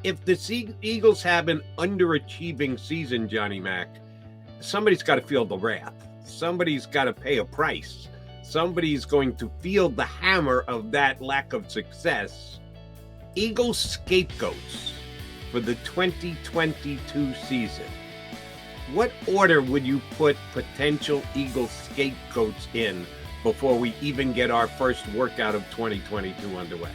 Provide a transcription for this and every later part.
If the Eagles have an underachieving season, Johnny Mac, somebody's got to feel the wrath. Somebody's got to pay a price. Somebody's going to feel the hammer of that lack of success. Eagles scapegoats for the 2022 season. What order would you put potential Eagles scapegoats in before we even get our first workout of 2022 underway?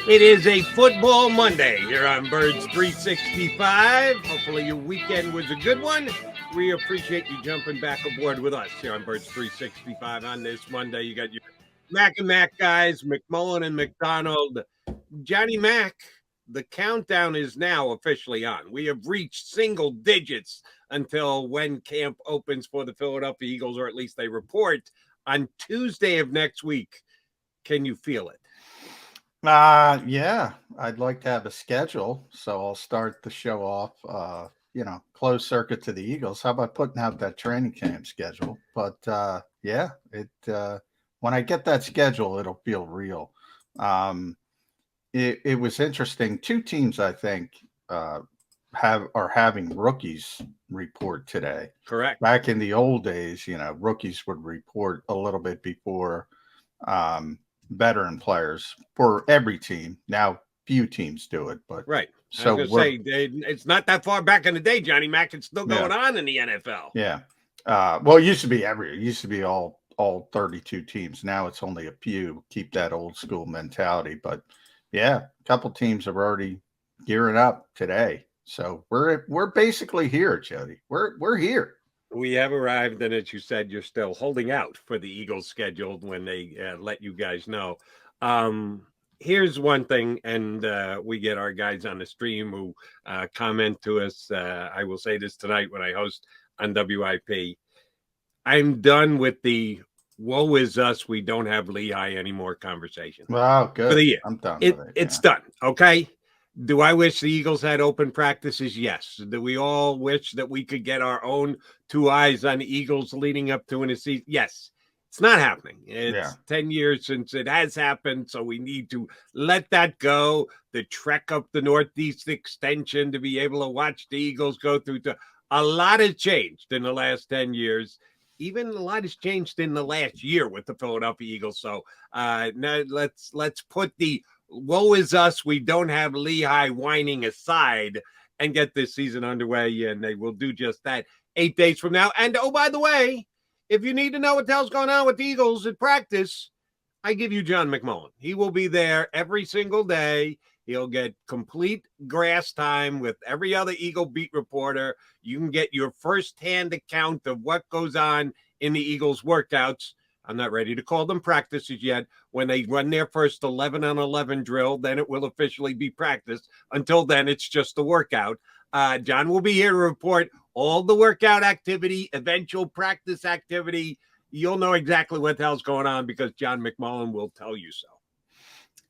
It is a football Monday here on Birds 365. Hopefully your weekend was a good one. We appreciate you jumping back aboard with us here on Birds 365 on this Monday. You got your Mac and Mac guys, McMullen and McDonald. Johnny Mac, the countdown is now officially on. We have reached single digits until when camp opens for the Philadelphia Eagles, or at least they report on Tuesday of next week. Can you feel it? Yeah, I'd like to have a schedule. So I'll start the show off, closed circuit to the Eagles. How about putting out that training camp schedule? But when I get that schedule, it'll feel real. It was interesting. Two teams, I think, are having rookies report today. Correct. Back in the old days, rookies would report a little bit before veteran players for every team. Now, few teams do it, but right. So it's not that far back in the day, Johnny Mac. It's still going on in the NFL. Yeah. Well, it used to be all 32 teams. Now it's only a few. Keep that old school mentality. But yeah, a couple teams are already gearing up today. So we're basically here, Jody. We're here. We have arrived, and as you said, you're still holding out for the Eagles scheduled when they let you guys know. Here's one thing, and we get our guys on the stream who comment to us. I will say this tonight when I host on WIP. I'm done with the woe is us, we don't have Lehigh anymore conversation. Wow, good. For the year. I'm done with it. It's done, okay? Do I wish the Eagles had open practices? Yes. Do we all wish that we could get our own two eyes on the Eagles leading up to a season? Yes. It's not happening. It's 10 years since it has happened, so we need to let that go. The trek up the Northeast extension to be able to watch the Eagles go through. A lot has changed in the last 10 years. Even a lot has changed in the last year with the Philadelphia Eagles. So now let's put the woe is us, we don't have Lehigh whining aside and get this season underway, and they will do just that 8 days from now. And oh, by the way, if you need to know what the hell's going on with the Eagles at practice, I give you John McMullen. He will be there every single day. He'll get complete grass time with every other Eagle beat reporter. You can get your firsthand account of what goes on in the Eagles workouts. I'm not ready to call them practices yet. When they run their first 11-on-11 drill, then it will officially be practice. Until then, it's just a workout. John will be here to report all the workout activity, eventual practice activity. You'll know exactly what the hell's going on because John McMullen will tell you so.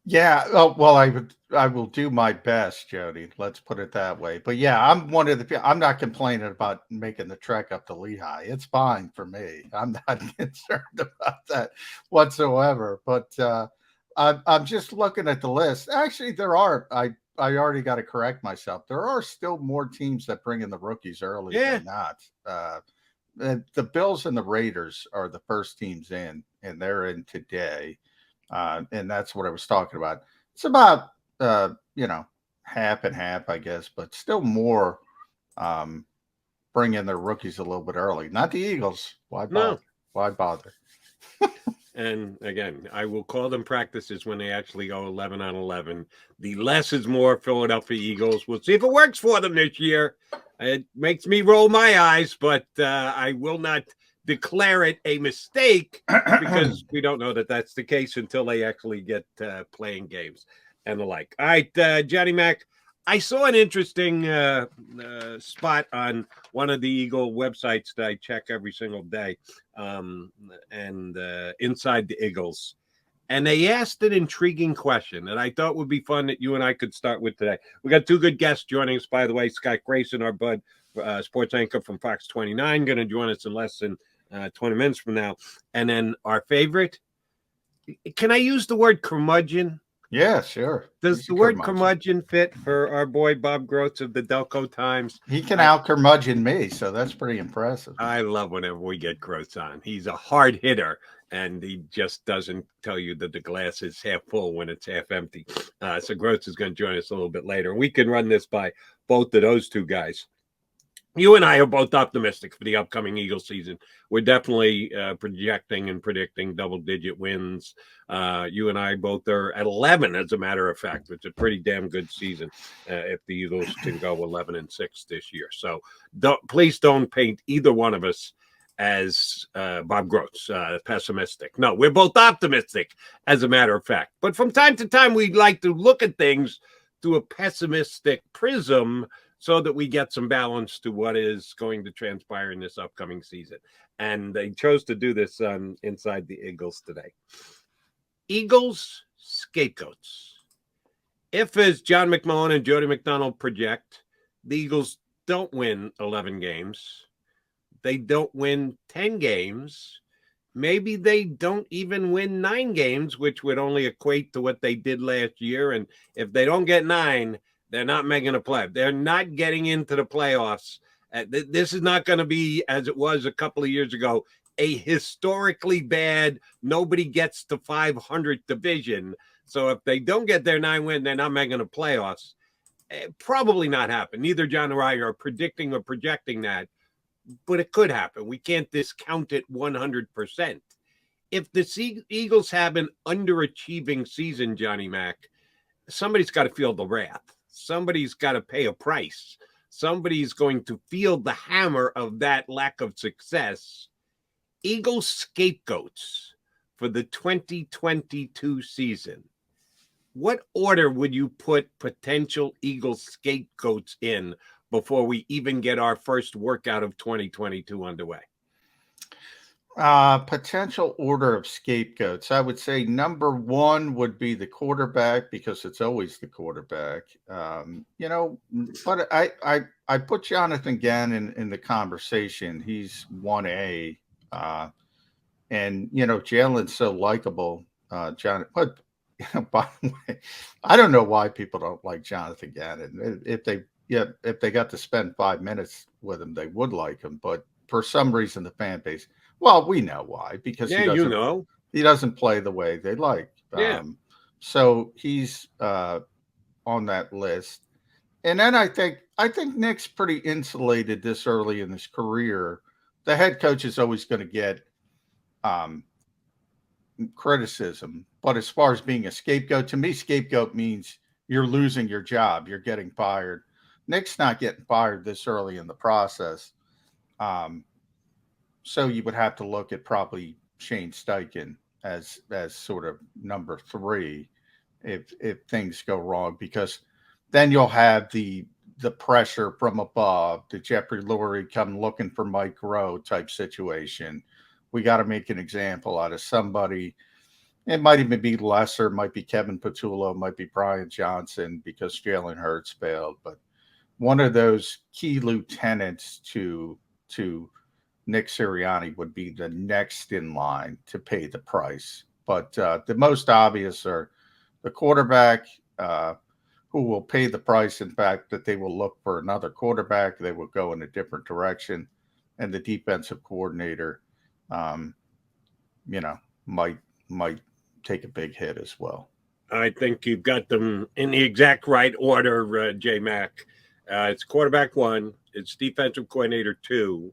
Yeah, well, I will do my best, Jody. Let's put it that way. But yeah, I'm one of the people. I'm not complaining about making the trek up to Lehigh. It's fine for me. I'm not concerned about that whatsoever. But I'm just looking at the list. Actually, there are. I already got to correct myself. There are still more teams that bring in the rookies early than not. The Bills and the Raiders are the first teams in, and they're in today. And that's what I was talking about. It's about, half and half, I guess, but still more bring in their rookies a little bit early. Not the Eagles. Why bother? No. Why bother? And again, I will call them practices when they actually go 11-on-11. The less is more Philadelphia Eagles. We'll see if it works for them this year. It makes me roll my eyes, but I will not declare it a mistake because we don't know that that's the case until they actually get playing games and the like. All right, Johnny Mac, I saw an interesting spot on one of the Eagle websites that I check every single day, and Inside the Eagles. And they asked an intriguing question that I thought would be fun that you and I could start with today. We got two good guests joining us, by the way. Scott Grayson, our bud, sports anchor from Fox 29, going to join us in less than 20 minutes from now. And then our favorite, can I use the word curmudgeon? Yeah, sure. Does the word curmudgeon fit for our boy Bob Groats of the Delco Times? He can out curmudgeon me, so that's pretty impressive. I love whenever we get Groats on. He's a hard hitter, and he just doesn't tell you that the glass is half full when it's half empty. So Groats is going to join us a little bit later. We can run this by both of those two guys. You and I are both optimistic for the upcoming Eagles season. We're definitely projecting and predicting double-digit wins. You and I both are at 11, as a matter of fact. It's a pretty damn good season if the Eagles can go 11-6 this year. So please don't paint either one of us as Bob Groats, pessimistic. No, we're both optimistic, as a matter of fact. But from time to time, we like to look at things through a pessimistic prism, so that we get some balance to what is going to transpire in this upcoming season. And they chose to do this inside the Eagles today. Eagles scapegoats. If, as John McMullen and Jody McDonald project, the Eagles don't win 11 games, they don't win 10 games, maybe they don't even win 9 games, which would only equate to what they did last year. And if they don't get 9, they're not making a play. They're not getting into the playoffs. This is not going to be, as it was a couple of years ago, a historically bad, nobody gets to 500 division. So if they don't get their 9 win, they're not making the playoffs. Probably not happen. Neither John or I are predicting or projecting that, but it could happen. We can't discount it 100%. If the Eagles have an underachieving season, Johnny Mac, somebody's got to feel the wrath. Somebody's got to pay a price. Somebody's going to feel the hammer of that lack of success. Eagles scapegoats for the 2022 season. What order would you put potential Eagles scapegoats in before we even get our first workout of 2022 underway? Potential order of scapegoats. I would say number 1 would be the quarterback, because it's always the quarterback. But I put Jonathan Gannon in the conversation. He's 1A. And Jalen's so likable. But by the way, I don't know why people don't like Jonathan Gannon. If they got to spend 5 minutes with him, they would like him. But for some reason, the fan base. Well, we know why, because he doesn't play the way they like. Yeah. So he's on that list. And then I think Nick's pretty insulated this early in his career. The head coach is always going to get criticism. But as far as being a scapegoat, to me, scapegoat means you're losing your job. You're getting fired. Nick's not getting fired this early in the process. So you would have to look at probably Shane Steichen as sort of number 3 if things go wrong, because then you'll have the pressure from above, the Jeffrey Lurie come looking for Mike Rowe type situation. We got to make an example out of somebody. It might even be lesser, might be Kevin Patullo, might be Brian Johnson, because Jalen Hurts failed. But one of those key lieutenants to Nick Sirianni would be the next in line to pay the price. But the most obvious are the quarterback, who will pay the price. In fact, that they will look for another quarterback. They will go in a different direction. And the defensive coordinator, might take a big hit as well. I think you've got them in the exact right order, J-Mac. It's quarterback 1. It's defensive coordinator 2.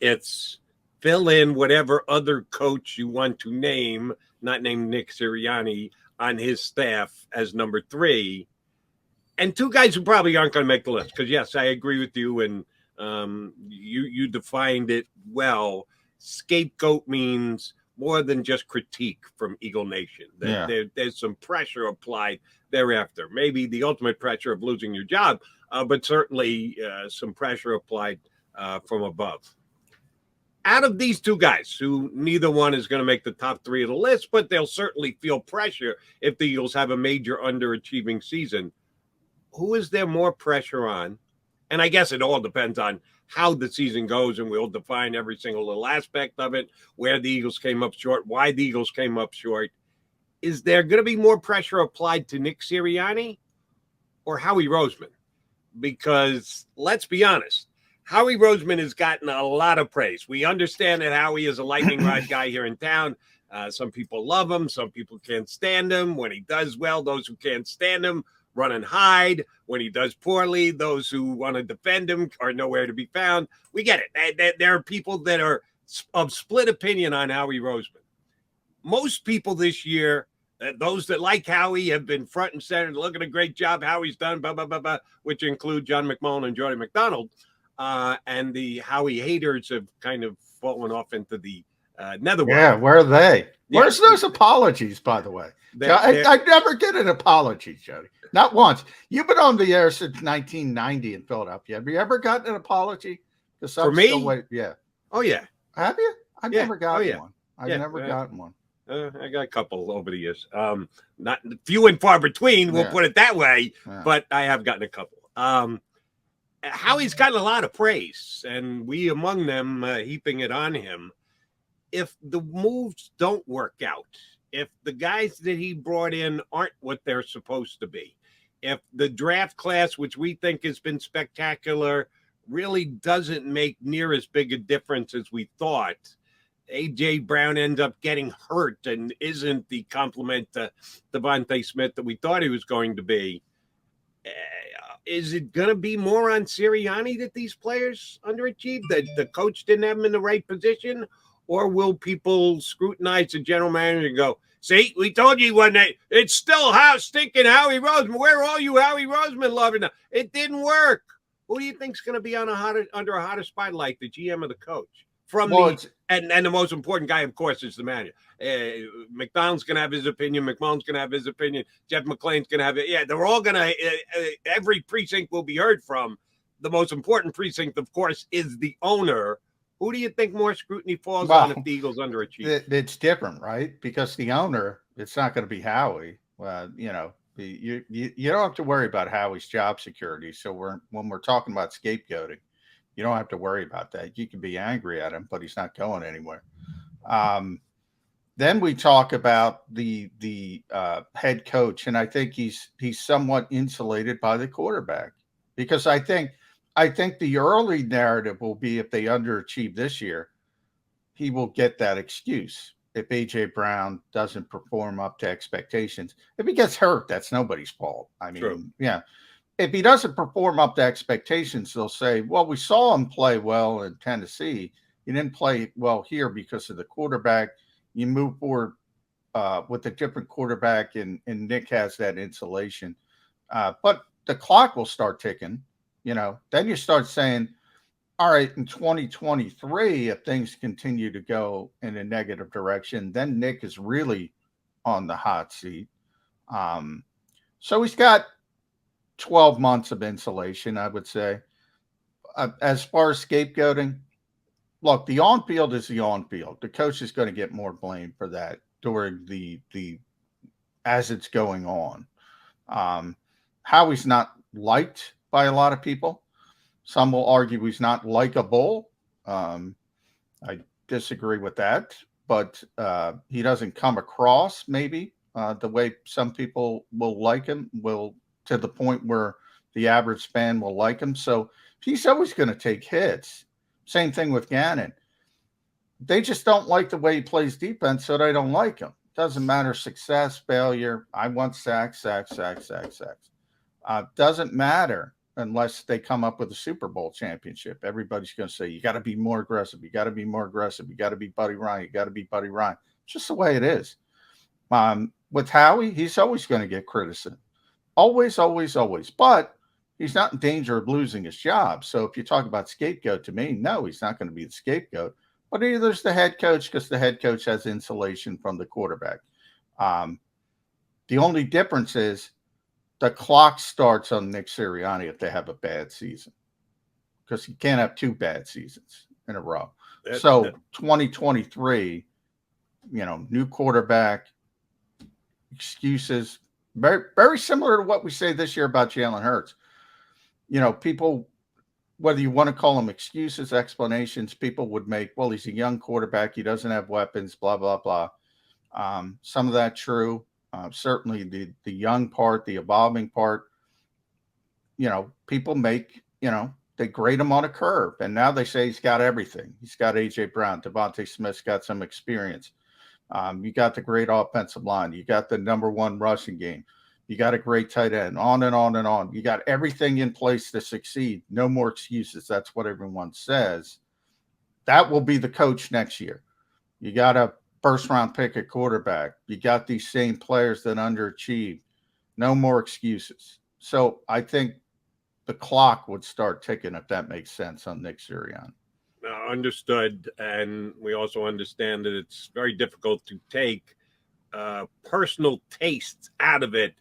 It's fill in whatever other coach you want to name, not named Nick Sirianni, on his staff as number 3. And 2 guys who probably aren't going to make the list. Because, yes, I agree with you. And you defined it well. Scapegoat means more than just critique from Eagle Nation. There's some pressure applied thereafter. Maybe the ultimate pressure of losing your job, but certainly some pressure applied from above. Out of these 2 guys, who neither one is going to make the top 3 of the list, but they'll certainly feel pressure if the Eagles have a major underachieving season, who is there more pressure on? And I guess it all depends on how the season goes, and we'll define every single little aspect of it, where the Eagles came up short, why the Eagles came up short. Is there going to be more pressure applied to Nick Sirianni or Howie Roseman? Because let's be honest, Howie Roseman has gotten a lot of praise. We understand that Howie is a lightning rod guy here in town. Some people love him. Some people can't stand him. When he does well, those who can't stand him run and hide. When he does poorly, those who want to defend him are nowhere to be found. We get it. There are people that are of split opinion on Howie Roseman. Most people this year, those that like Howie, have been front and center. Look at a great job Howie's done, blah, blah, blah, blah, which include John McMullen and Jody McDonald. And the Howie haters have kind of fallen off into the netherworld. Yeah, where are they? Where's those apologies, by the way? I never get an apology, Jody. Not once. You've been on the air since 1990 in Philadelphia. Have you ever gotten an apology? For me? Yeah. Oh, yeah. Have you? I've never gotten one. I've Yeah, never gotten one. I got a couple over the years. Not few and far between, we'll put it that way, but I have gotten a couple. Howie's gotten a lot of praise, and we among them heaping it on him. If the moves don't work out, if the guys that he brought in aren't what they're supposed to be, if the draft class, which we think has been spectacular, really doesn't make near as big a difference as we thought, A.J. Brown ends up getting hurt and isn't the complement to Devontae Smith that we thought he was going to be. Is it going to be more on Sirianni that these players underachieved, that the coach didn't have them in the right position? Or will people scrutinize the general manager and go, see, we told you one day, it's still stinking Howie Roseman. Where are all you Howie Roseman loving? It didn't work. Who do you think's going to be on under a hotter spotlight, the GM or the coach? And the most important guy, of course, is the manager. McDonald's going to have his opinion. McMullen's going to have his opinion. Jeff McClain's going to have it. Yeah, they're all going to every precinct will be heard from. The most important precinct, of course, is the owner. Who do you think more scrutiny falls on if the Eagles underachieve? It's different, right? Because the owner, it's not going to be Howie. You don't have to worry about Howie's job security. So when we're talking about scapegoating, you don't have to worry about that. You can be angry at him, but he's not going anywhere. Then we talk about the head coach, and I think he's somewhat insulated by the quarterback, because I think the early narrative will be, if they underachieve this year, he will get that excuse. If A.J. Brown doesn't perform up to expectations, if he gets hurt, that's nobody's fault. I mean, true. Yeah. If he doesn't perform up to expectations, they'll say, well, we saw him play well in Tennessee. He didn't play well here because of the quarterback. You move forward with a different quarterback, and Nick has that insulation. But the clock will start ticking. Then you start saying, all right, in 2023, if things continue to go in a negative direction, then Nick is really on the hot seat. So he's got 12 months of insulation, I would say. As far as scapegoating, look, the on-field is the on-field. The coach is going to get more blame for that during the as it's going on. Howie's not liked by a lot of people. Some will argue he's not likable. I disagree with that, but he doesn't come across maybe the way some people will like him, to the point where the average fan will like him. So he's always going to take hits. Same thing with Gannon. They just don't like the way he plays defense, so they don't like him. Doesn't matter success, failure. I want sacks. Doesn't matter unless they come up with a Super Bowl championship. Everybody's going to say, you got to be more aggressive. You got to be more aggressive. You got to be Buddy Ryan. You got to be Buddy Ryan. It's just the way it is. With Howie, he's always going to get criticism. Always. But he's not in danger of losing his job. So if you talk about scapegoat, to me, no, he's not going to be the scapegoat. But neither's the head coach, because the head coach has insulation from the quarterback. The only difference is the clock starts on Nick Sirianni if they have a bad season, because you can't have two bad seasons in a row. 2023, new quarterback, excuses, very, very similar to what we say this year about Jalen Hurts. People whether you want to call them excuses, explanations, people would make, well, he's a young quarterback. He doesn't have weapons, blah, blah, blah. Some of that true. Certainly the young part, the evolving part, people make, they grade him on a curve. And now they say he's got everything. He's got A.J. Brown. Devontae Smith's got some experience. You got the great offensive line. You got the #1 rushing game. You got a great tight end, on and on and on. You got everything in place to succeed. No more excuses. That's what everyone says. That will be the coach next year. You got a first-round pick at quarterback. You got these same players that underachieved. No more excuses. So I think the clock would start ticking, if that makes sense, on Nick Sirianni. Understood. And we also understand that it's very difficult to take personal tastes out of it,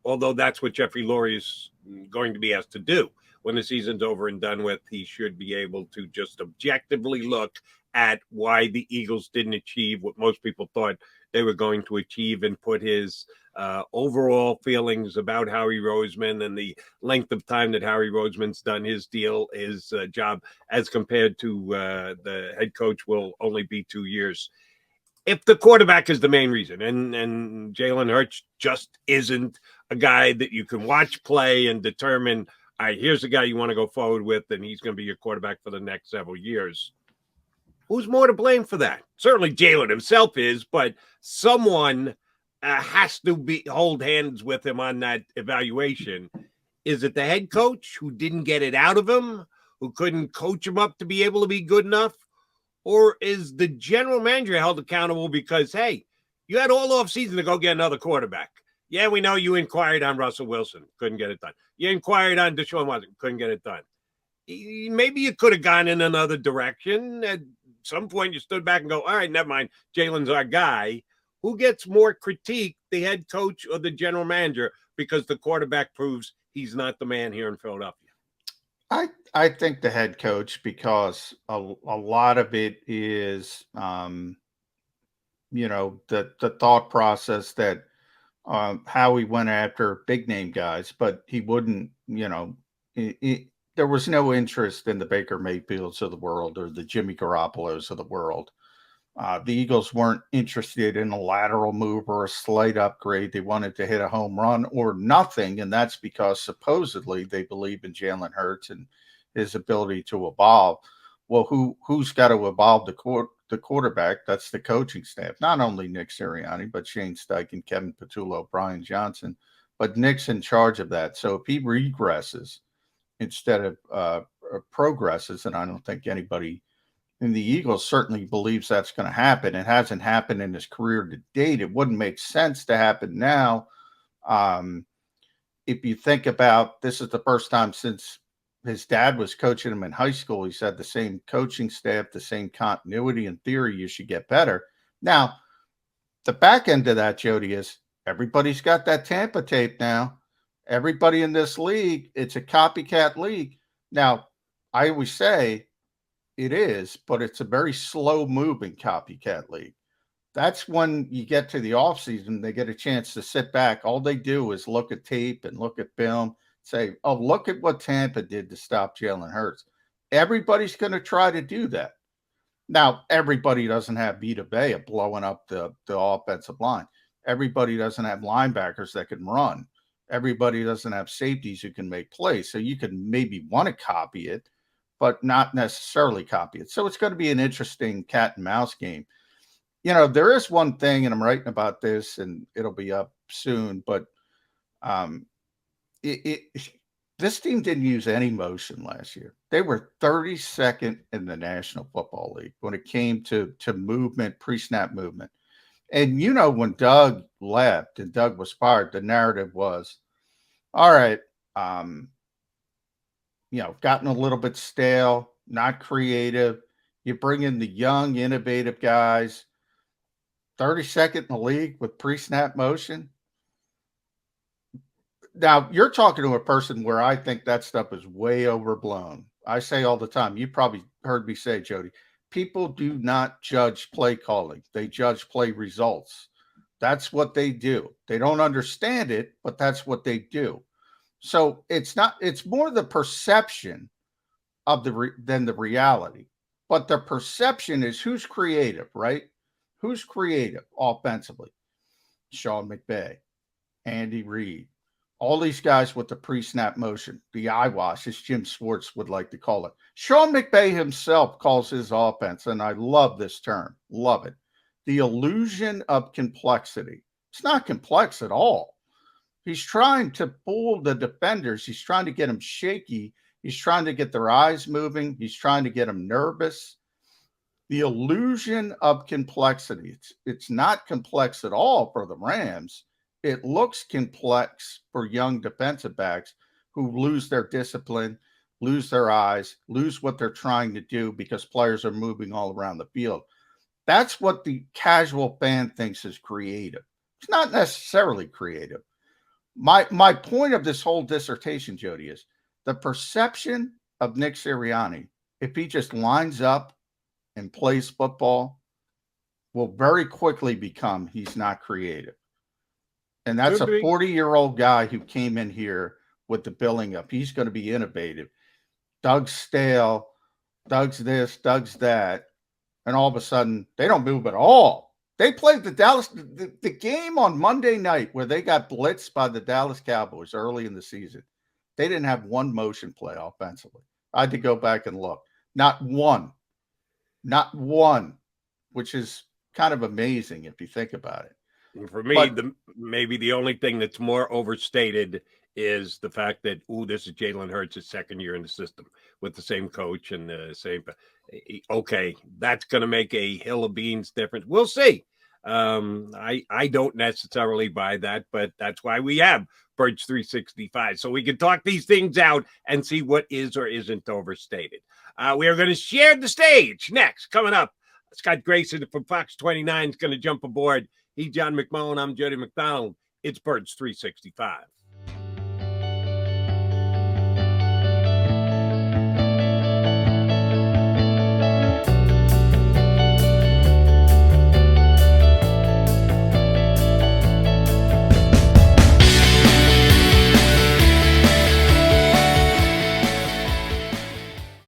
although that's what Jeffrey Lurie is going to be asked to do. When the season's over and done with, he should be able to just objectively look at why the Eagles didn't achieve what most people thought they were going to achieve and put his overall feelings about Howie Roseman and the length of time that Howie Roseman's done his deal, his job, as compared to the head coach will only be 2 years. If the quarterback is the main reason, and Jalen Hurts just isn't a guy that you can watch play and determine, all right, here's the guy you want to go forward with, and he's going to be your quarterback for the next several years. Who's more to blame for that? Certainly Jalen himself is, but someone has to hold hands with him on that evaluation. Is it the head coach who didn't get it out of him, who couldn't coach him up to be able to be good enough? Or is the general manager held accountable because, hey, you had all off season to go get another quarterback? Yeah, we know you inquired on Russell Wilson. Couldn't get it done. You inquired on Deshaun Watson. Couldn't get it done. Maybe you could have gone in another direction. At some point, you stood back and go, all right, never mind. Jalen's our guy. Who gets more critique, the head coach or the general manager, because the quarterback proves he's not the man here in Philadelphia? I think the head coach, because a lot of it is, the thought process that how he went after big name guys, but he wouldn't, there was no interest in the Baker Mayfields of the world or the Jimmy Garoppolos of the world. The Eagles weren't interested in a lateral move or a slight upgrade. They wanted to hit a home run or nothing, and that's because supposedly they believe in Jalen Hurts and his ability to evolve. Well, who's got to evolve the quarterback? That's the coaching staff. Not only Nick Sirianni, but Shane Steichen, Kevin Patullo, Brian Johnson. But Nick's in charge of that. So if he regresses instead of progresses, and I don't think anybody in the Eagles certainly believes that's going to happen. It hasn't happened in his career to date. It wouldn't make sense to happen now. If you think about, this is the first time since his dad was coaching him in high school, he's had the same coaching staff, the same continuity. In theory, you should get better. Now, the back end of that, Jody, is everybody's got that Tampa tape now. Everybody in this league, it's a copycat league. Now, I always say, it is, but it's a very slow moving copycat league. That's when you get to the offseason, they get a chance to sit back. All they do is look at tape and look at film, say, oh, look at what Tampa did to stop Jalen Hurts. Everybody's going to try to do that. Now, everybody doesn't have Vita Vea blowing up the offensive line. Everybody doesn't have linebackers that can run. Everybody doesn't have safeties who can make plays. So you can maybe want to copy it, but not necessarily copy it. So it's going to be an interesting cat and mouse game. There is one thing, and I'm writing about this, and it'll be up soon, but this team didn't use any motion last year. They were 32nd in the National Football League when it came to movement, pre-snap movement. And when Doug left and Doug was fired, the narrative was, all right, gotten a little bit stale, not creative. You bring in the young, innovative guys, 32nd in the league with pre-snap motion. Now, you're talking to a person where I think that stuff is way overblown. I say all the time, you probably heard me say, Jody, people do not judge play calling. They judge play results. That's what they do. They don't understand it, but that's what they do. So it's more the perception of than the reality. But the perception is who's creative, right? Who's creative offensively? Sean McVay, Andy Reid, all these guys with the pre-snap motion, the eye wash, as Jim Schwartz would like to call it. Sean McVay himself calls his offense, and I love this term, love it, the illusion of complexity. It's not complex at all. He's trying to fool the defenders. He's trying to get them shaky. He's trying to get their eyes moving. He's trying to get them nervous. The illusion of complexity. It's not complex at all for the Rams. It looks complex for young defensive backs who lose their discipline, lose their eyes, lose what they're trying to do because players are moving all around the field. That's what the casual fan thinks is creative. It's not necessarily creative. My point of this whole dissertation, Jody, is the perception of Nick Sirianni, if he just lines up and plays football, will very quickly become he's not creative. And that's a 40-year-old guy who came in here with the billing up. He's going to be innovative. Doug's stale, Doug's this, Doug's that. And all of a sudden, they don't move at all. They played the game on Monday night where they got blitzed by the Dallas Cowboys early in the season. They didn't have one motion play offensively. I had to go back and look. Not one, which is kind of amazing if you think about it. For me, maybe the only thing that's more overstated is the fact that, this is Jalen Hurts' second year in the system with the same coach and the same. Okay, that's going to make a hill of beans difference. We'll see. I don't necessarily buy that, but that's why we have Birds 365. So we can talk these things out and see what is or isn't overstated. We are going to share the stage next. Coming up, Scott Grayson from Fox 29 is going to jump aboard. He's John McMullen. I'm Jody McDonald. It's Birds 365.